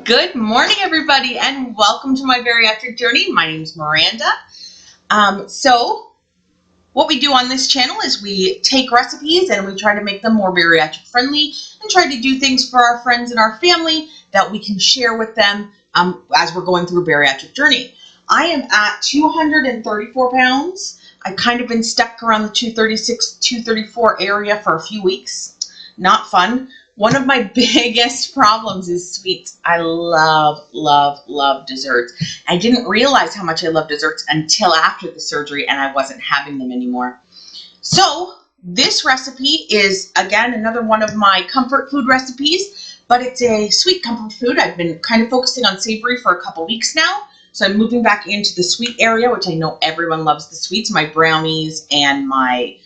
Good morning, everybody, and welcome to my bariatric journey. My name is Miranda. So what we do on this channel is we take recipes and we try to make them more bariatric friendly and try to do things for our friends and our family that we can share with them as we're going through a bariatric journey. I am at 234 pounds. I've kind of been stuck around the 236, 234 area for a few weeks. Not fun. One of my biggest problems is sweets. I love desserts. I didn't realize how much I love desserts until after the surgery, and I wasn't having them anymore. So this recipe is, again, another one of my comfort food recipes, but it's a sweet comfort food. I've been kind of focusing on savory for a couple weeks now, so I'm moving back into the sweet area, which I know everyone loves the sweets. My brownies and my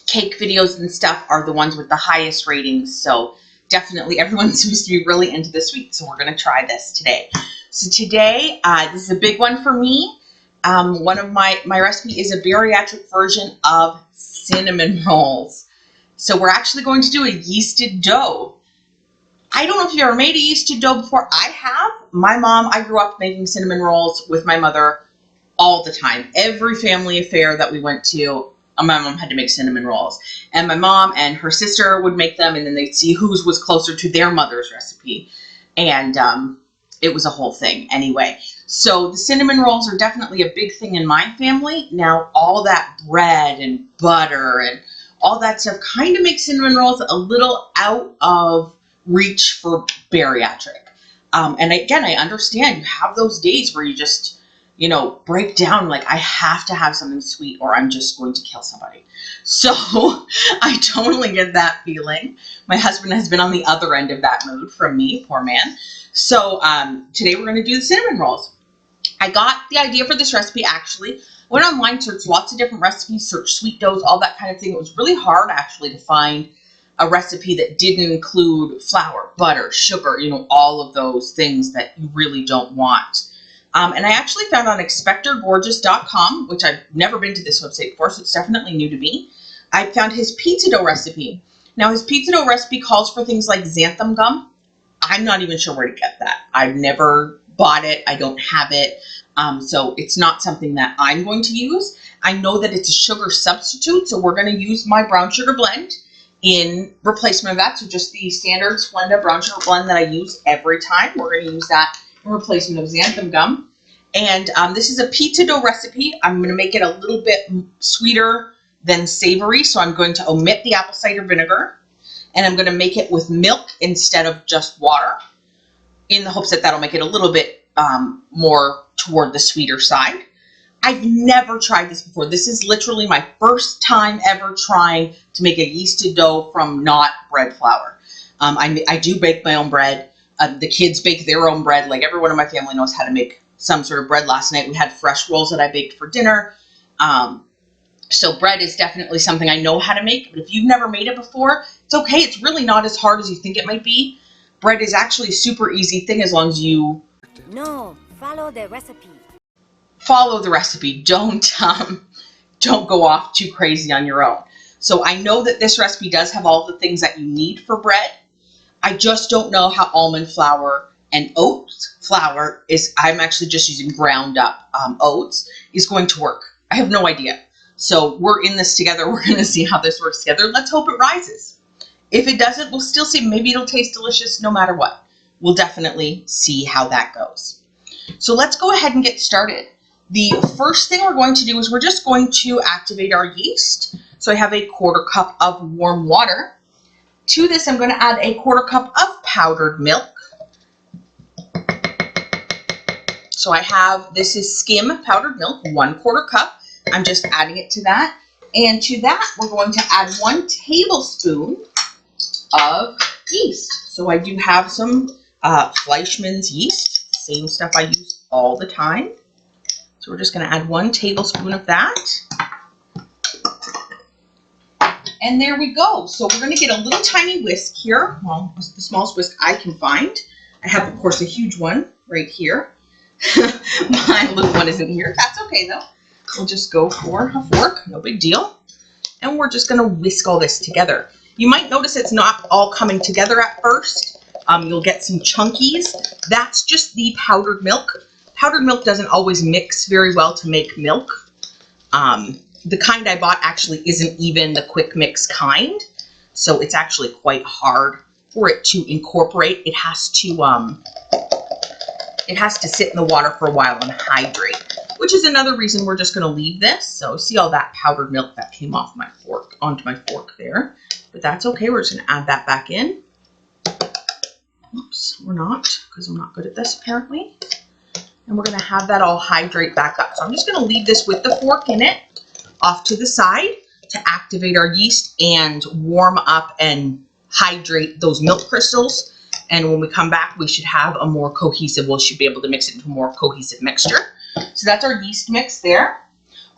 cake videos and stuff are the ones with the highest ratings, so definitely everyone seems to be really into the sweet, so we're going to try this today. So today, this is a big one for me. One of my recipe is a bariatric version of cinnamon rolls. So we're actually going to do a yeasted dough. I don't know if you've ever made a yeasted dough before. I have. My mom, I grew up making cinnamon rolls with my mother all the time. Every family affair that we went to, my mom had to make cinnamon rolls, and my mom and her sister would make them, and then they'd see whose was closer to their mother's recipe, and it was a whole thing anyway. So the cinnamon rolls are definitely a big thing in my family. Now all that bread and butter and all that stuff kind of makes cinnamon rolls a little out of reach for bariatric. And again, I understand you have those days where you just break down, like, I have to have something sweet or I'm just going to kill somebody. So I totally get that feeling. My husband has been on the other end of that mood from me, poor man. So today we're going to do the cinnamon rolls. I got the idea for this recipe, actually. I went online, searched lots of different recipes, searched sweet doughs, all that kind of thing. It was really hard, actually, to find a recipe that didn't include flour, butter, sugar, all of those things that you really don't want. And I actually found on expectorgorgeous.com, which I've never been to this website before, so it's definitely new to me. I found his pizza dough recipe. Now, his pizza dough recipe calls for things like xanthan gum. I'm not even sure where to get that. I've never bought it. I don't have it. So it's not something that I'm going to use. I know that it's a sugar substitute, so we're going to use my brown sugar blend in replacement of that. So just the standard Splenda brown sugar blend that I use every time. We're going to use that in replacement of xanthan gum. And this is a pizza dough recipe. I'm going to make it a little bit sweeter than savory, so I'm going to omit the apple cider vinegar, and I'm going to make it with milk instead of just water, in the hopes that that'll make it a little bit more toward the sweeter side. I've never tried this before. This is literally my first time ever trying to make a yeasted dough from not bread flour. I do bake my own bread. The kids bake their own bread. Like, everyone in my family knows how to make some sort of bread. Last night we had fresh rolls that I baked for dinner. So bread is definitely something I know how to make. But if you've never made it before, it's okay. It's really not as hard as you think it might be. Bread is actually a super easy thing as long as you follow the recipe. Follow the recipe. Don't go off too crazy on your own. So I know that this recipe does have all the things that you need for bread. I just don't know how almond flour and oats flour I'm actually just using ground up oats, is going to work. I have no idea. So we're in this together. We're going to see how this works together. Let's hope it rises. If it doesn't, we'll still see. Maybe it'll taste delicious no matter what. We'll definitely see how that goes. So let's go ahead and get started. The first thing we're going to do is we're just going to activate our yeast. So I have a 1/4 cup of warm water. To this, I'm going to add a 1/4 cup of powdered milk. So I have, this is skim powdered milk, 1/4 cup. I'm just adding it to that. And to that, we're going to add 1 tablespoon of yeast. So I do have some Fleischmann's yeast, same stuff I use all the time. So we're just going to add 1 tablespoon of that. And there we go. So we're going to get a little tiny whisk here. Well, the smallest whisk I can find. I have, of course, a huge one right here. My little one isn't here. That's okay, though. We'll just go for a fork. No big deal. And we're just going to whisk all this together. You might notice it's not all coming together at first. You'll get some chunkies. That's just the powdered milk. Powdered milk doesn't always mix very well to make milk. The kind I bought actually isn't even the quick mix kind, so it's actually quite hard for it to incorporate. It has to sit in the water for a while and hydrate, which is another reason we're just going to leave this. So see all that powdered milk that came off my fork onto my fork there, but that's okay. We're just going to add that back in. Oops, we're not, because I'm not good at this apparently. And we're going to have that all hydrate back up. So I'm just going to leave this with the fork in it off to the side to activate our yeast and warm up and hydrate those milk crystals. And when we come back, we should have a more cohesive, we should be able to mix it into a more cohesive mixture. So that's our yeast mix there.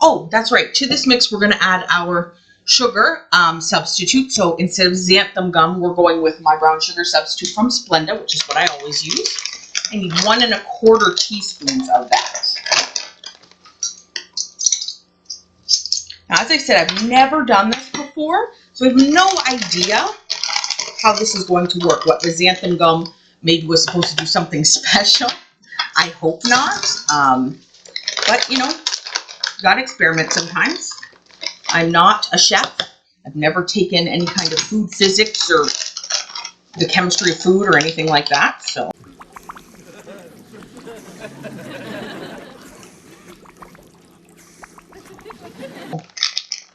Oh, that's right. To this mix, we're going to add our sugar substitute. So instead of xanthan gum, we're going with my brown sugar substitute from Splenda, which is what I always use. I need 1 1/4 teaspoons of that. Now, as I said, I've never done this before, so I have no idea how this is going to work. What the xanthan gum maybe was supposed to do something special. I hope not. But, you know, you gotta experiment sometimes. I'm not a chef. I've never taken any kind of food physics or the chemistry of food or anything like that, so.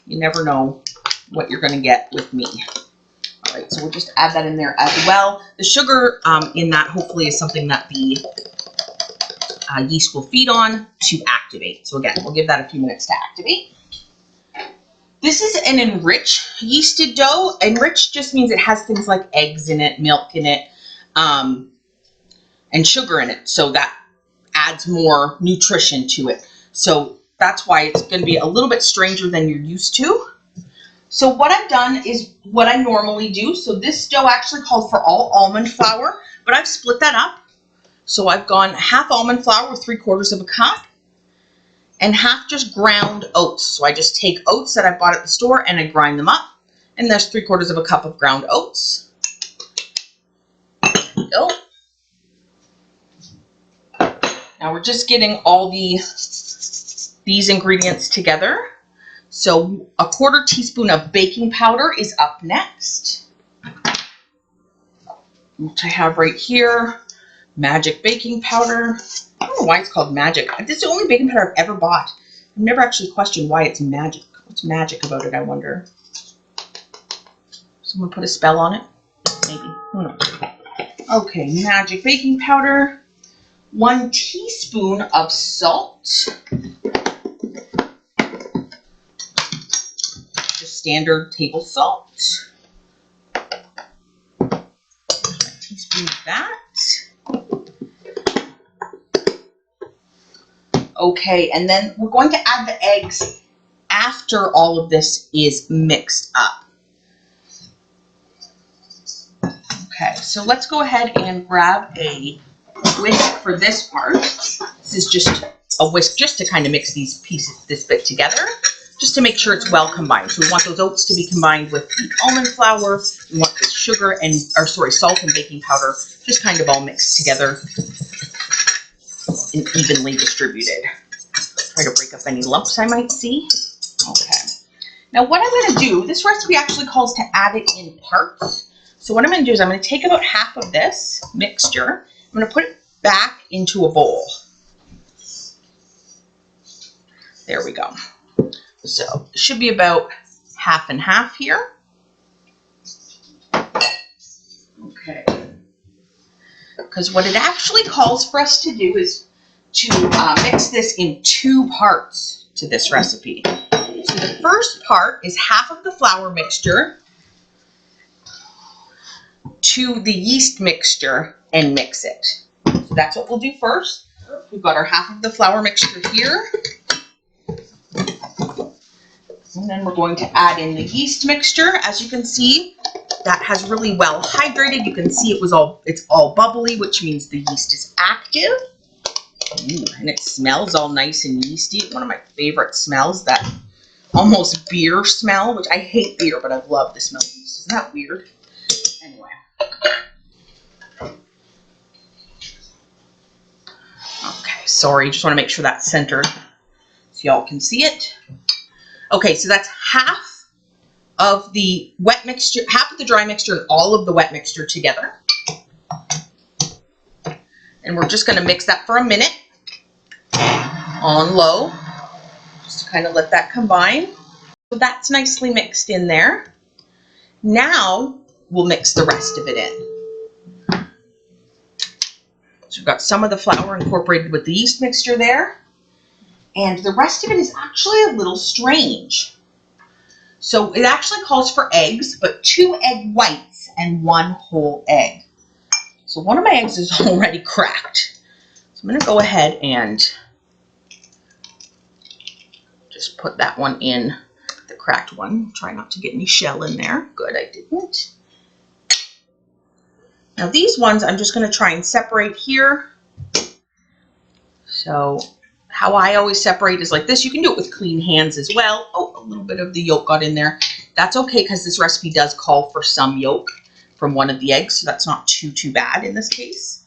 You never know what you're going to get with me. All right, so we'll just add that in there as well. The sugar in that hopefully is something that the yeast will feed on to activate. So again, we'll give that a few minutes to activate. This is an enriched yeasted dough. Enriched just means it has things like eggs in it, milk in it, and sugar in it. So that adds more nutrition to it. So that's why it's going to be a little bit stranger than you're used to. So what I've done is what I normally do. So this dough actually calls for all almond flour, but I've split that up. So I've gone half almond flour with 3/4 cup and half just ground oats. So I just take oats that I bought at the store and I grind them up. And there's 3/4 cup of ground oats. There we go. Now we're just getting all these ingredients together. So a 1/4 teaspoon of baking powder is up next, which I have right here. Magic baking powder. I don't know why it's called magic. This is the only baking powder I've ever bought. I've never actually questioned why it's magic. What's magic about it, I wonder? Someone put a spell on it? Maybe. Who knows? Okay, magic baking powder. 1 teaspoon of salt. Just standard table salt. A teaspoon of that. Okay, and then we're going to add the eggs after all of this is mixed up. Okay, so let's go ahead and grab a whisk for this part. This is just a whisk just to kind of mix these pieces, this bit together, just to make sure it's well combined. So we want those oats to be combined with the almond flour. We want the sugar and, salt and baking powder just kind of all mixed together and evenly distributed. Try to break up any lumps I might see. Okay. Now what I'm going to do, this recipe actually calls to add it in parts. So what I'm going to do is I'm going to take about half of this mixture. I'm going to put it back into a bowl. There we go. So it should be about half and half here. Okay. Because what it actually calls for us to do is to mix this in 2 parts to this recipe. So the first part is half of the flour mixture to the yeast mixture and mix it. So that's what we'll do first. We've got our half of the flour mixture here. And then we're going to add in the yeast mixture. As you can see, that has really well hydrated. You can see it's all bubbly, which means the yeast is active. Ooh, and it smells all nice and yeasty. One of my favorite smells, that almost beer smell, which I hate beer, but I love the smell of yeast. Isn't that weird? Anyway. Sorry, just want to make sure that's centered so y'all can see it. Okay, so that's half of the wet mixture, half of the dry mixture, and all of the wet mixture together. And we're just going to mix that for a minute on low, just to kind of let that combine. So that's nicely mixed in there. Now we'll mix the rest of it in. So we've got some of the flour incorporated with the yeast mixture there. And the rest of it is actually a little strange. So it actually calls for eggs, but 2 egg whites and 1 whole egg. So one of my eggs is already cracked. So I'm going to go ahead and just put that one in, the cracked one. Try not to get any shell in there. Good, I didn't. Now these ones I'm just going to try and separate here. So how I always separate is like this. You can do it with clean hands as well. Oh, a little bit of the yolk got in there. That's okay because this recipe does call for some yolk from one of the eggs, so that's not too bad in this case.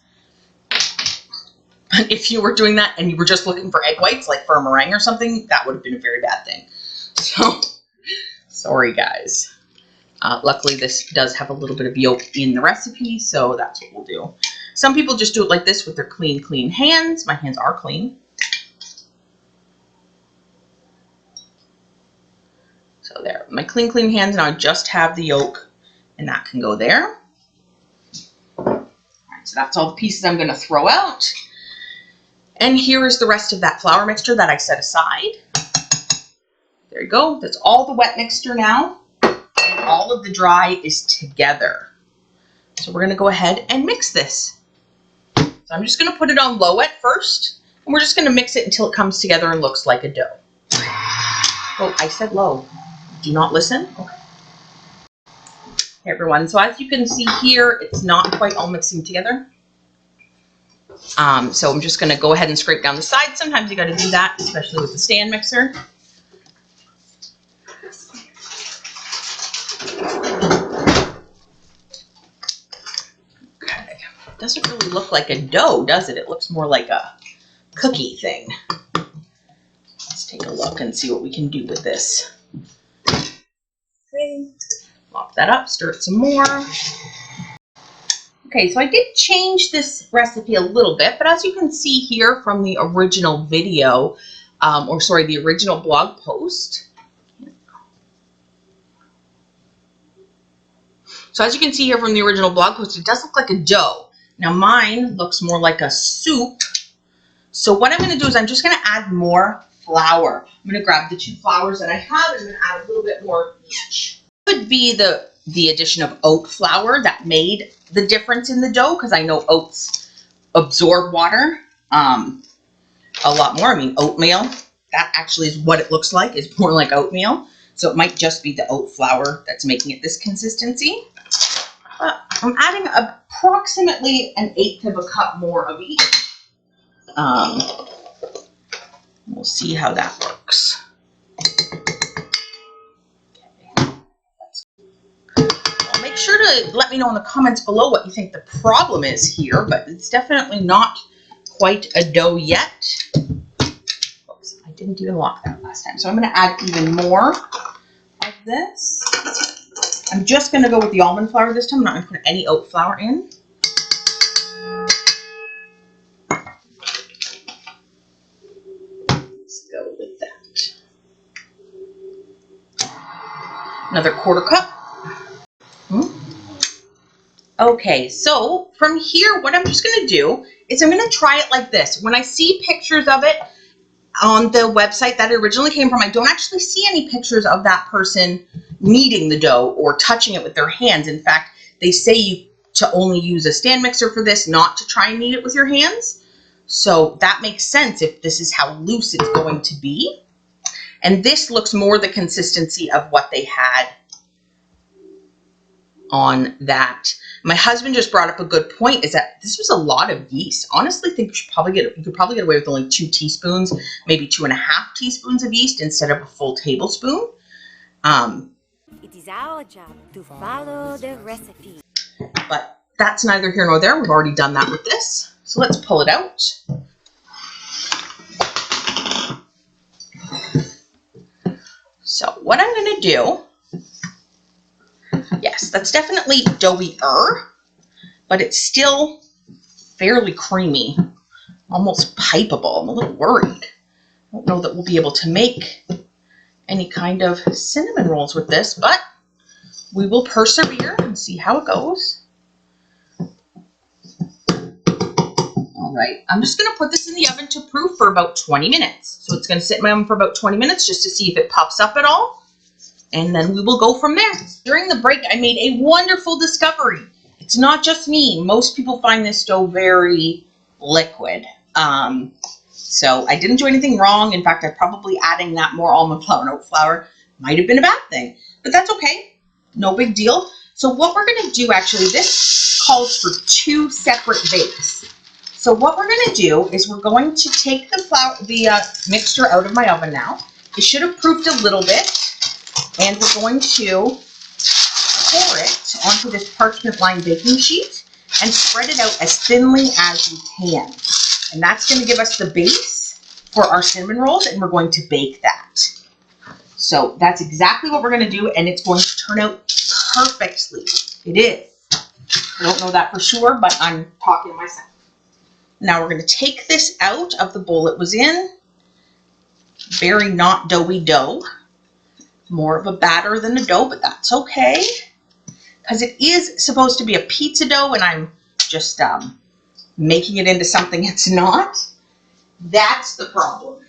But if you were doing that and you were just looking for egg whites, like for a meringue or something, that would have been a very bad thing. So, sorry guys. Luckily, this does have a little bit of yolk in the recipe, so that's what we'll do. Some people just do it like this with their clean hands. My hands are clean. So there, my clean hands, now I just have the yolk, and that can go there. All right, so that's all the pieces I'm going to throw out. And here is the rest of that flour mixture that I set aside. There you go. That's all the wet mixture now. And all of the dry is together. So we're going to go ahead and mix this. So I'm just going to put it on low at first. And we're just going to mix it until it comes together and looks like a dough. Oh, I said low. Do not listen. Okay. Hey everyone. So as you can see here, it's not quite all mixing together. So I'm just going to go ahead and scrape down the sides. Sometimes you got to do that, especially with the stand mixer. Okay. It doesn't really look like a dough, does it? It looks more like a cookie thing. Let's take a look and see what we can do with this. Okay. Mop that up, stir it some more. Okay, so I did change this recipe a little bit, but as you can see here from the original video, the original blog post. So as you can see here from the original blog post, it does look like a dough. Now mine looks more like a soup. So what I'm going to do is I'm just going to add more flour. I'm going to grab the 2 flours that I have and I'm going to add a little bit more each. It would be the addition of oat flour that made the difference in the dough, because I know oats absorb water a lot more. I mean, oatmeal, that actually is what it looks like, is more like oatmeal. So it might just be the oat flour that's making it this consistency. But I'm adding approximately 1/8 of a cup more of each. We'll see how that works. Make sure to let me know in the comments below what you think the problem is here, but it's definitely not quite a dough yet. Oops, I didn't even lock that last time. So I'm going to add even more of this. I'm just going to go with the almond flour this time. I'm not going to put any oat flour in. Let's go with that. Another 1/4 cup. Okay, so from here, what I'm just going to do is I'm going to try it like this. When I see pictures of it on the website that it originally came from, I don't actually see any pictures of that person kneading the dough or touching it with their hands. In fact, they say to only use a stand mixer for this, not to try and knead it with your hands. So that makes sense if this is how loose it's going to be. And this looks more the consistency of what they had on that. My husband just brought up a good point, is that this was a lot of yeast. Honestly, I think you could probably get away with only 2 teaspoons, maybe 2.5 teaspoons of yeast instead of a full tablespoon. It is our job to follow the recipe. But that's neither here nor there. We've already done that with this. So let's pull it out. So what I'm going to do, yes, that's definitely doughy-er, but it's still fairly creamy, almost pipeable. I'm a little worried. I don't know that we'll be able to make any kind of cinnamon rolls with this, but we will persevere and see how it goes. All right, I'm just going to put this in the oven to proof for about 20 minutes. So it's going to sit in my oven for about 20 minutes just to see if it puffs up at all. And then we will go from there. During the break, I made a wonderful discovery. It's not just me. Most people find this dough very liquid. So I didn't do anything wrong. In fact, probably adding that more almond flour and oat flour might have been a bad thing. But that's okay. No big deal. So what we're going to do, actually, this calls for 2 separate bakes. So what we're going to do is we're going to take the mixture out of my oven now. It should have proofed a little bit. And we're going to pour it onto this parchment lined baking sheet and spread it out as thinly as we can. And that's going to give us the base for our cinnamon rolls, and we're going to bake that. So that's exactly what we're going to do, and it's going to turn out perfectly. It is. I don't know that for sure, but I'm talking to myself. Now we're going to take this out of the bowl it was in. Very not doughy dough. More of a batter than a dough, but that's okay. Because it is supposed to be a pizza dough, and I'm just making it into something it's not. That's the problem.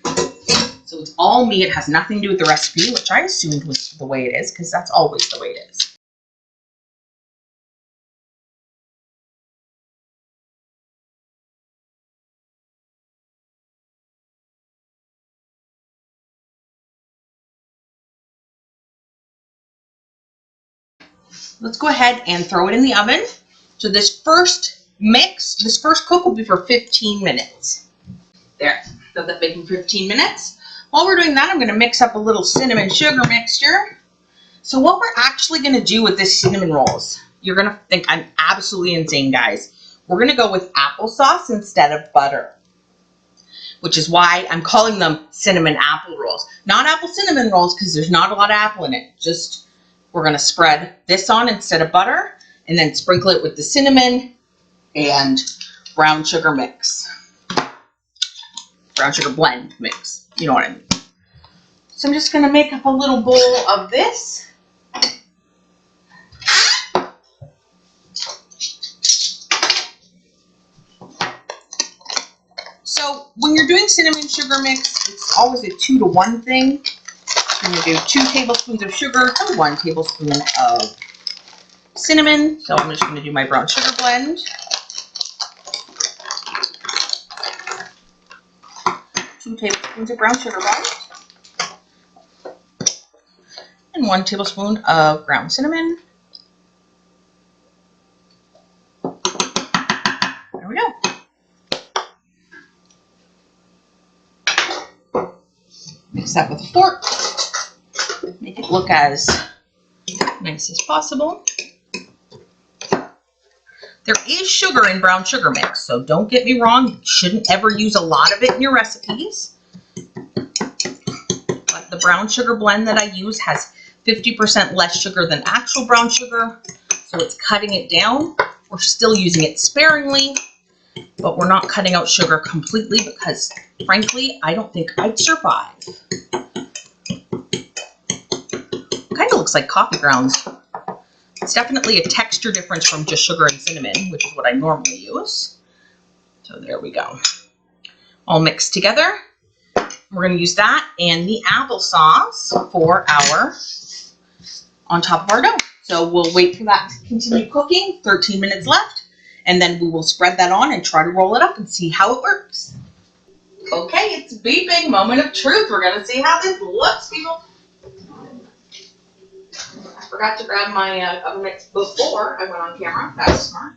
So it's all me. It has nothing to do with the recipe, which I assumed was the way it is, because that's always the way it is. Let's go ahead and throw it in the oven. So this first mix, this first cook will be for 15 minutes. There, got that baking 15 minutes. While we're doing that, I'm going to mix up a little cinnamon sugar mixture. So what we're actually going to do with this cinnamon rolls, you're going to think I'm absolutely insane, guys. We're going to go with applesauce instead of butter, which is why I'm calling them cinnamon apple rolls. Not apple cinnamon rolls, because there's not a lot of apple in it. Just, we're going to spread this on instead of butter, and then sprinkle it with the cinnamon and brown sugar mix. Brown sugar blend mix. You know what I mean. So I'm just going to make up a little bowl of this. So when you're doing cinnamon sugar mix, it's always a 2-to-1 thing. I'm going to do 2 tablespoons of sugar to 1 tablespoon of cinnamon. So I'm just going to do my brown sugar blend. 2 tablespoons of brown sugar blend. And 1 tablespoon of ground cinnamon. There we go. Mix that with a fork. Make it look as nice as possible. There is sugar in brown sugar mix, so don't get me wrong. You shouldn't ever use a lot of it in your recipes. But the brown sugar blend that I use has 50% less sugar than actual brown sugar, so it's cutting it down. We're still using it sparingly, but we're not cutting out sugar completely because, frankly, I don't think I'd survive. Kind of looks like coffee grounds. It's definitely a texture difference from just sugar and cinnamon, which is what I normally use. So there we go. All mixed together. We're going to use that and the applesauce for on top of our dough. So we'll wait for that to continue cooking. 13 minutes left. And then we will spread that on and try to roll it up and see how it works. Okay, it's beeping. Moment of truth. We're going to see how this looks, people. I forgot to grab my oven mitts before I went on camera. That was smart.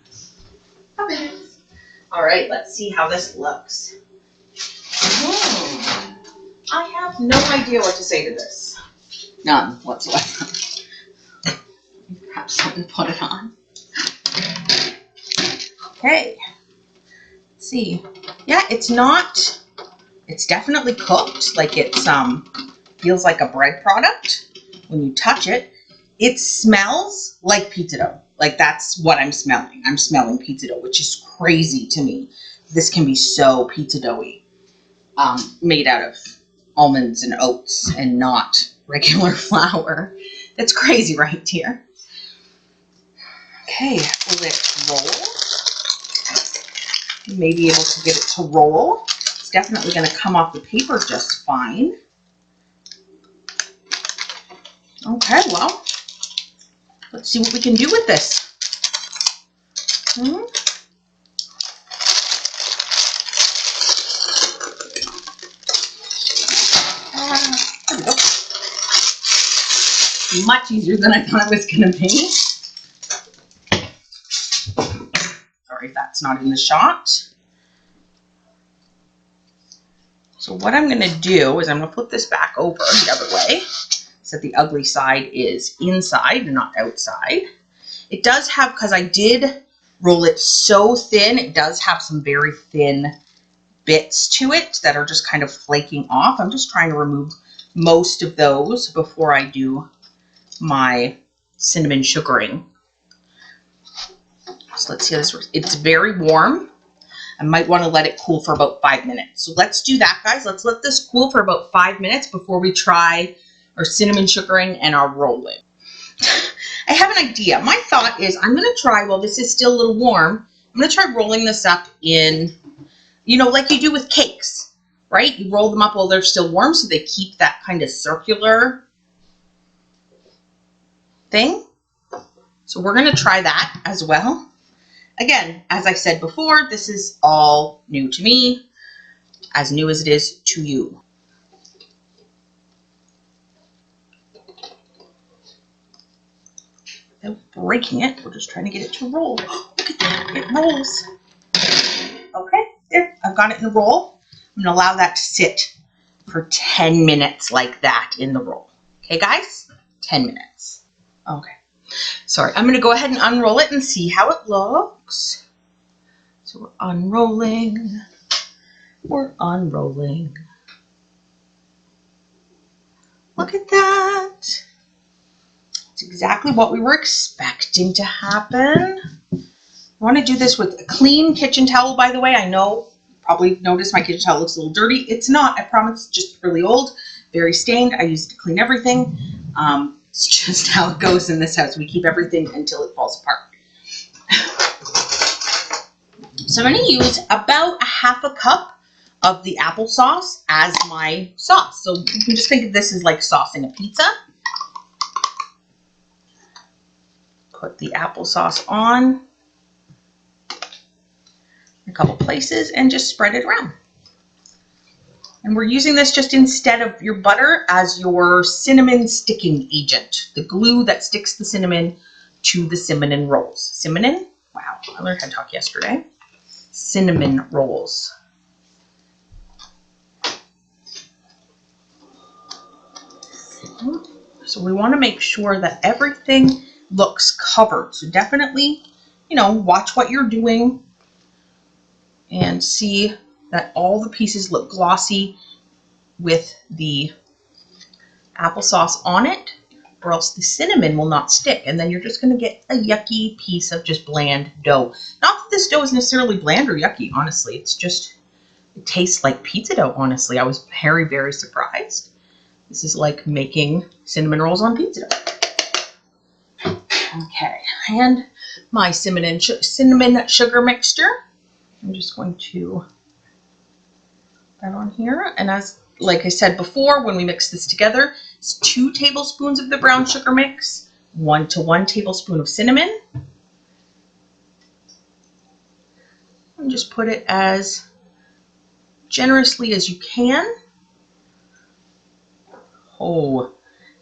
Okay. All right, let's see how this looks. I have no idea what to say to this. None whatsoever. Grab something to put it on. Okay. Let's see. Yeah, it's definitely cooked. Like it's feels like a bread product when you touch it. It smells like pizza dough. Like that's what I'm smelling. I'm smelling pizza dough, which is crazy to me. This can be so pizza doughy, made out of almonds and oats and not regular flour. That's crazy right here. Okay, will it roll? You may be able to get it to roll. It's definitely going to come off the paper just fine. Okay, well, let's see what we can do with this. There we go. Much easier than I thought it was going to be. Sorry if that's not in the shot. So what I'm going to do is I'm going to flip this back over the other way so that the ugly side is inside and not outside. It does have, because I did roll it so thin, it does have some very thin bits to it that are just kind of flaking off. I'm just trying to remove most of those before I do my cinnamon sugaring. So let's see how this works. It's very warm. I might want to let it cool for about 5 minutes. So let's do that, guys. Let's let this cool for about 5 minutes before we try our cinnamon sugaring and our rolling. I have an idea. My thought is I'm going to try, while this is still a little warm, I'm going to try rolling this up in, you know, like you do with cakes, right? You roll them up while they're still warm so they keep that kind of circular thing. So we're going to try that as well. Again, as I said before, this is all new to me, as new as it is to you. Without breaking it, we're just trying to get it to roll. Look at that, it rolls. Okay, there, I've got it in the roll. I'm gonna allow that to sit for 10 minutes like that in the roll. Okay, guys, 10 minutes. Okay, sorry, I'm gonna go ahead and unroll it and see how it looks. So we're unrolling. We're unrolling. Look at that. It's exactly what we were expecting to happen. I want to do this with a clean kitchen towel, by the way. I know you probably noticed my kitchen towel looks a little dirty. It's not, I promise, it's just really old, very stained. I use it to clean everything. It's just how it goes in this house. We keep everything until it falls apart. So I'm going to use about a half a cup of the applesauce as my sauce. So you can just think of this as like saucing a pizza. Put the applesauce on a couple places and just spread it around. And we're using this just instead of your butter as your cinnamon sticking agent, the glue that sticks the cinnamon to the cinnamon rolls. Cinnamon? Wow, I learned how to talk yesterday. Cinnamon rolls. So we want to make sure that everything looks covered. So definitely, you know, watch what you're doing and see that all the pieces look glossy with the applesauce on it, or else the cinnamon will not stick, and then you're just going to get a yucky piece of just bland dough. Not that this dough is necessarily bland or yucky, honestly. It's just, it tastes like pizza dough, honestly. I was very, very surprised. This is like making cinnamon rolls on pizza dough. Okay, and my cinnamon sugar mixture. I'm just going to put that on here, and as like I said before, when we mix this together, it's 2 tablespoons of the brown sugar mix, 1 to 1 tablespoon of cinnamon. And just put it as generously as you can. Oh,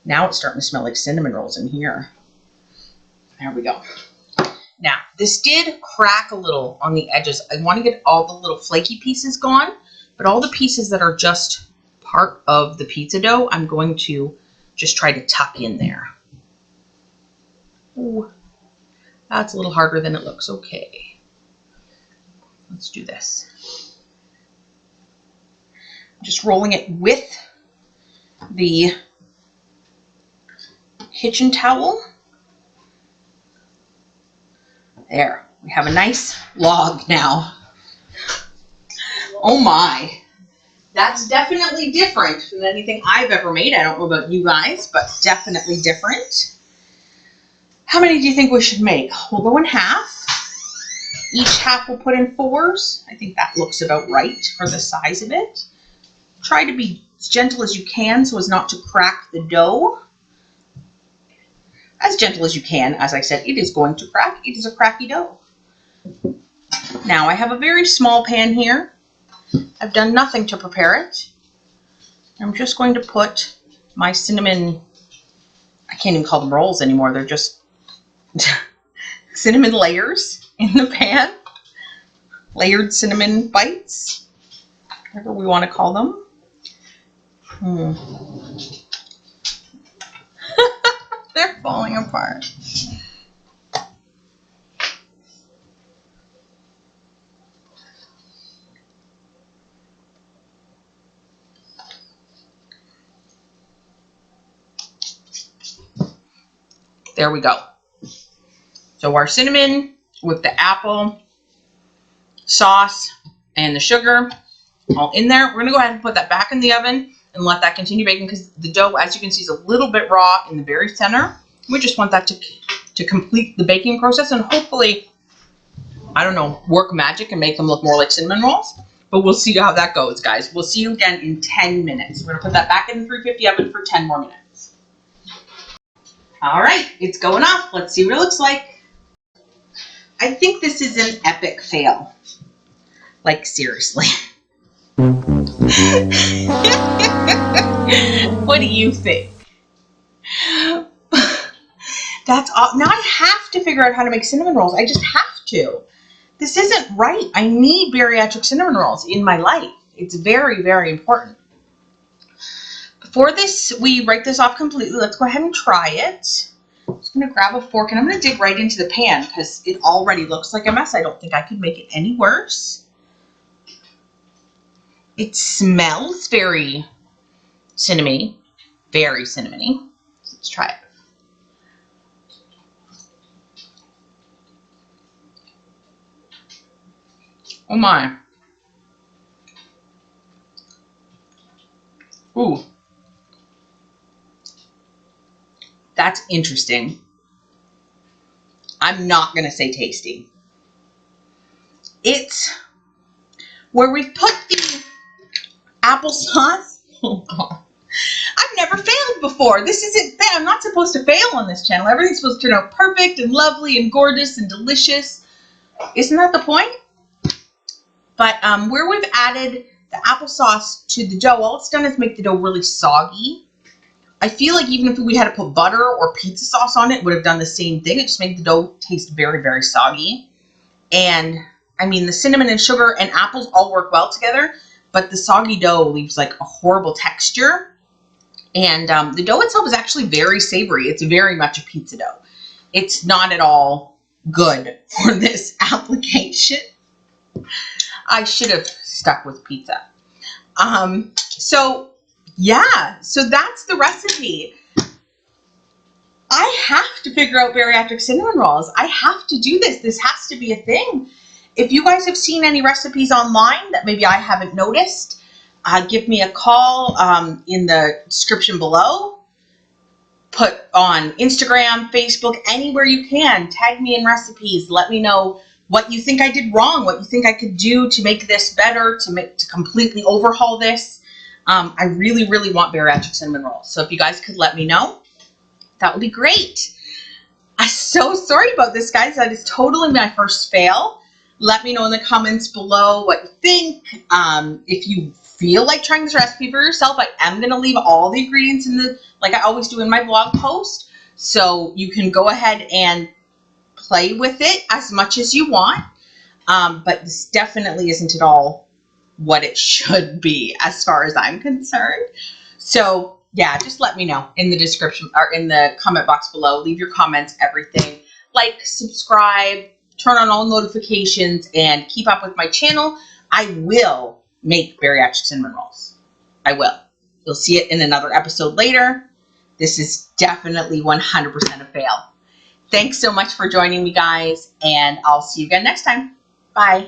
now it's starting to smell like cinnamon rolls in here. There we go. Now, this did crack a little on the edges. I want to get all the little flaky pieces gone, but all the pieces that are just part of the pizza dough, I'm going to just try to tuck in there. Ooh, that's a little harder than it looks. Okay, let's do this. Just rolling it with the kitchen towel. There, we have a nice log now. Oh my, that's definitely different than anything I've ever made. I don't know about you guys, but definitely different. How many do you think we should make? We'll go in half. Each half we'll put in 4s. I think that looks about right for the size of it. Try to be as gentle as you can so as not to crack the dough. As gentle as you can. As I said, it is going to crack. It is a cracky dough. Now I have a very small pan here. I've done nothing to prepare it. I'm just going to put my cinnamon, I can't even call them rolls anymore. They're just cinnamon layers in the pan. Layered cinnamon bites, whatever we want to call them. They're falling apart. There we go. So our cinnamon with the apple sauce and the sugar all in there. We're going to go ahead and put that back in the oven and let that continue baking because the dough, as you can see, is a little bit raw in the very center. We just want that to complete the baking process and hopefully, I don't know, work magic and make them look more like cinnamon rolls. But we'll see how that goes, guys. We'll see you again in 10 minutes. We're going to put that back in the 350 oven for 10 more minutes. All right, it's going off. Let's see what it looks like. I think this is an epic fail. Like, seriously. What do you think? That's all. Now I have to figure out how to make cinnamon rolls. I just have to. This isn't right. I need bariatric cinnamon rolls in my life. It's very, very important. Before we write this off completely, let's go ahead and try it. I'm just going to grab a fork and I'm going to dig right into the pan because it already looks like a mess. I don't think I could make it any worse. It smells very cinnamony, very cinnamony. So let's try it. Oh my. Ooh. That's interesting. I'm not going to say tasty. It's where we put the applesauce. Oh God. I've never failed before. This isn't fair. I'm not supposed to fail on this channel. Everything's supposed to turn out perfect and lovely and gorgeous and delicious. Isn't that the point? But where we've added the applesauce to the dough, all it's done is make the dough really soggy. I feel like even if we had to put butter or pizza sauce on it, it would have done the same thing. It just made the dough taste very, very soggy. And I mean, the cinnamon and sugar and apples all work well together, but the soggy dough leaves like a horrible texture. And the dough itself is actually very savory. It's very much a pizza dough. It's not at all good for this application. I should have stuck with pizza. Yeah, so that's the recipe. I have to figure out bariatric cinnamon rolls. I have to do this. This has to be a thing. If you guys have seen any recipes online that maybe I haven't noticed, give me a call in the description below. Put on Instagram, Facebook, anywhere you can. Tag me in recipes. Let me know what you think I did wrong, what you think I could do to make this better, to completely overhaul this. I really, really want bariatric cinnamon rolls. So if you guys could let me know, that would be great. I'm so sorry about this, guys. That is totally my first fail. Let me know in the comments below what you think. If you feel like trying this recipe for yourself, I am going to leave all the ingredients like I always do in my blog post. So you can go ahead and play with it as much as you want. But this definitely isn't at all what it should be as far as I'm concerned. So yeah, just let me know in the description or in the comment box below. Leave your comments, everything. Like, subscribe, turn on all notifications, and keep up with my channel. I will make bariatric cinnamon rolls. I will. You'll see it in another episode later. This is definitely 100% a fail. Thanks so much for joining me, guys, and I'll see you again next time. Bye.